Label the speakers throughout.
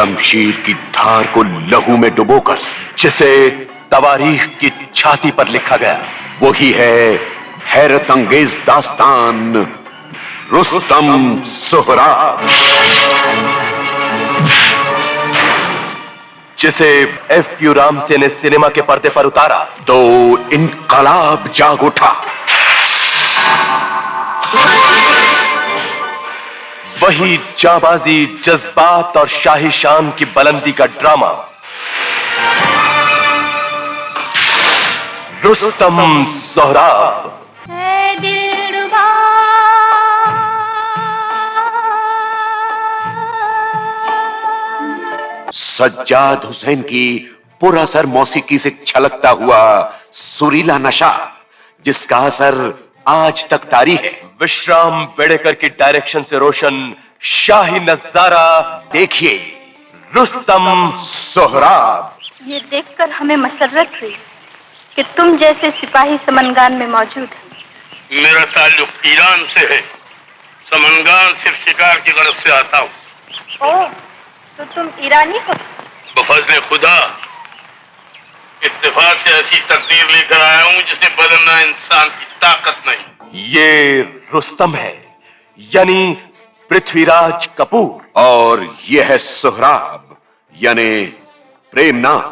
Speaker 1: शमशीर की धार को लहू में डुबोकर जिसे तवारीख की छाती पर लिखा गया, वही है हैरत अंगेज दास्तान रुस्तम सोहराब, जिसे F.U. रामसे ने सिनेमा के पर्दे पर उतारा तो इनकलाब जाग उठा। वही जाबाजी, जज्बात और शाही शान की बुलंदी का ड्रामा रुस्तम सोहराब। सज्जाद हुसैन की पुरअसर मौसीकी से छलकता हुआ सुरीला नशा, जिसका असर आज तक तारी है। विश्राम बेड़ेकर की डायरेक्शन से रोशन शाही नजारा देखिए, रुस्तम सोहराब।
Speaker 2: ये देखकर हमें मसर्रत हुई कि तुम जैसे सिपाही समनगान में मौजूद हैं।
Speaker 3: मेरा ताल्लुक ईरान से है। समनगान सिर्फ शिकार की गरज से आता हूँ।
Speaker 2: ओह, तो तुम ईरानी हो?
Speaker 3: बफज़्ल खुदा इत्तेफाक से ऐसी तकदीर लेकर आया हूँ जिसे बदलना इंसान की ताकत नहीं।
Speaker 1: ये रुस्तम है, यानी पृथ्वीराज कपूर, और ये है सोहराब, यानी प्रेमनाथ।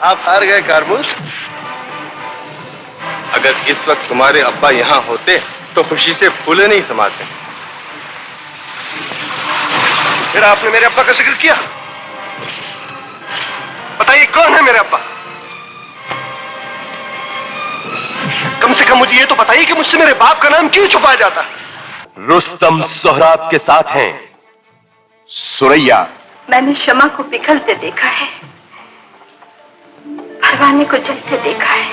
Speaker 4: आप हार गए कारमूस। अगर इस वक्त तुम्हारे अब्बा यहाँ होते तो खुशी से फूले नहीं समाते। फिर आपने मेरे अब्बा का जिक्र किया। बताइए कौन है मेरे अब्बा? कम से कम मुझे ये तो बताइए कि मुझसे मेरे बाप का नाम क्यों छुपाया जाता है?
Speaker 1: रुस्तम सोहराब के साथ हैं सुरैया।
Speaker 2: मैंने शमा को पिघलते देखा है, परवाने को जलते देखा है।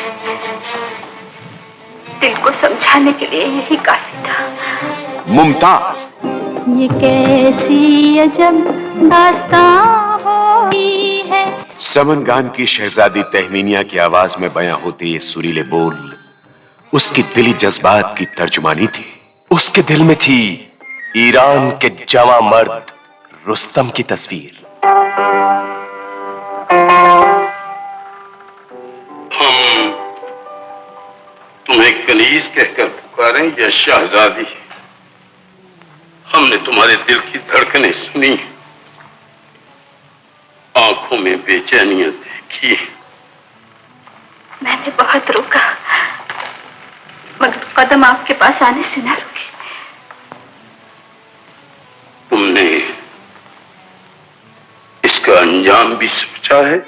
Speaker 2: दिल को समझाने के लिए यही काफी था।
Speaker 1: मुमताज।
Speaker 2: ये कैसी अजब दास्तां होती है।
Speaker 1: समनगान की शहजादी तहमीनिया की आवाज में बयां होते ये सुरीले बोल उसकी दिली जज्बात की तर्जुमानी थी। उसके दिल में थी ईरान के जवां मर्द रुस्तम की तस्वीर।
Speaker 3: हम तुम्हें कनीज कहकर पुकारें या शहजादी? हमने तुम्हारे दिल की धड़कनें सुनी, आंखों में बेचैनियां देखी।
Speaker 2: मैंने बहुत रोका, मगर कदम आपके पास आने से न रुके।
Speaker 3: तुमने इसका अंजाम भी सोचा है?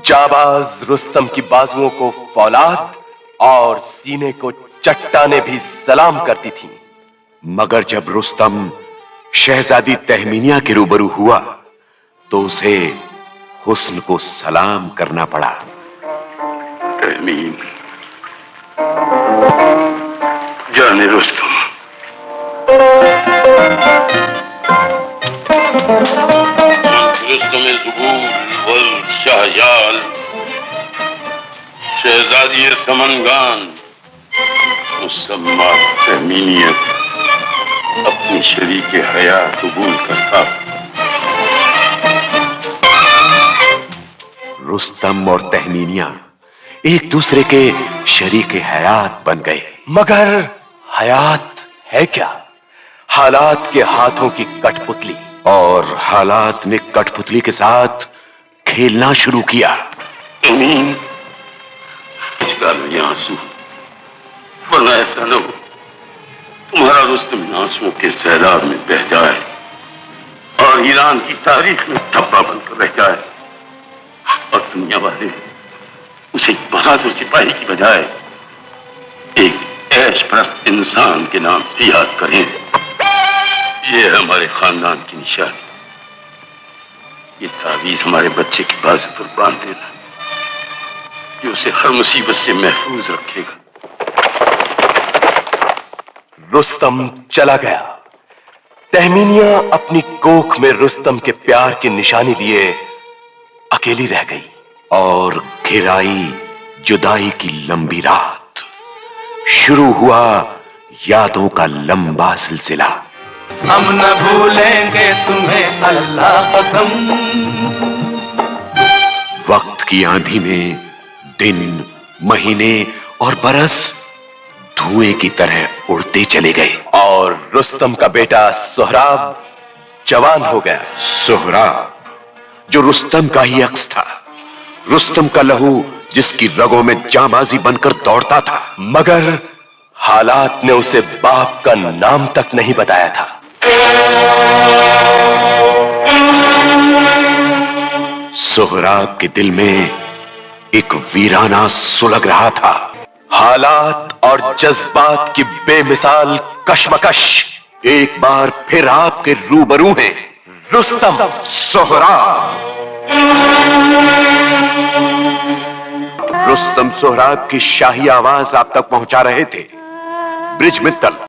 Speaker 1: जाबाज रुस्तम की बाजुओं को फौलाद और सीने को चट्टाने भी सलाम करती थीं। मगर जब रुस्तम शहजादी तहमीनिया के रूबरू हुआ तो उसे हुस्न को सलाम करना पड़ा।
Speaker 3: तहमीन, जाने रुस्तम, रुस्तम ज़ुबूर वल शाहजाल, शहजादी समनगान, मुसम्मा तहमीनियत अपनी शरीक हया कबूल करता।
Speaker 1: रुस्तम और तहमीनिया एक दूसरे के शरीक हयात बन गए। मगर हयात है क्या? हालात के हाथों की कठपुतली, और हालात ने कठपुतली के साथ खेलना शुरू किया।
Speaker 3: तमीन, ये आंसू, वरना ऐसा न हो तुम्हारा रुस्तम इन आंसुओं के सैलाब में बह जाए और ईरान की तारीख में धब्बा बनकर रह जाए, और दुनिया वाले उसे एक बहादुर सिपाही की बजाय एक ऐश परस्त इंसान के नाम से याद करें। ये है हमारे खानदान की निशानी। ये तावीज हमारे बच्चे के बाजू पर बांध देना, जो उसे हर मुसीबत से महफूज रखेगा।
Speaker 1: रुस्तम चला गया। तहमीनिया अपनी कोख में रुस्तम के प्यार की निशानी लिए अकेली रह गई, और घिराई जुदाई की लंबी रात। शुरू हुआ यादों का लंबा सिलसिला।
Speaker 5: हम न भूलेंगे तुम्हें अल्लाह कसम।
Speaker 1: वक्त की आंधी में दिन, महीने और बरस धुएं की तरह उड़ते चले गए
Speaker 6: और रुस्तम का बेटा सोहराब जवान हो गया।
Speaker 1: सोहराब जो रुस्तम का ही अक्स था, रुस्तम का लहू जिसकी रगों में जांबाजी बनकर दौड़ता था,
Speaker 6: मगर हालात ने उसे बाप का नाम तक नहीं बताया था।
Speaker 1: सोहराब के दिल में एक वीराना सुलग रहा था।
Speaker 6: हालात और जज्बात की बेमिसाल कशमकश
Speaker 1: एक बार फिर आपके रूबरू हैं
Speaker 6: रुस्तम।
Speaker 1: सोहराब। रुस्तम सोहराब की शाही आवाज आप तक पहुंचा रहे थे ब्रिज मित्तल।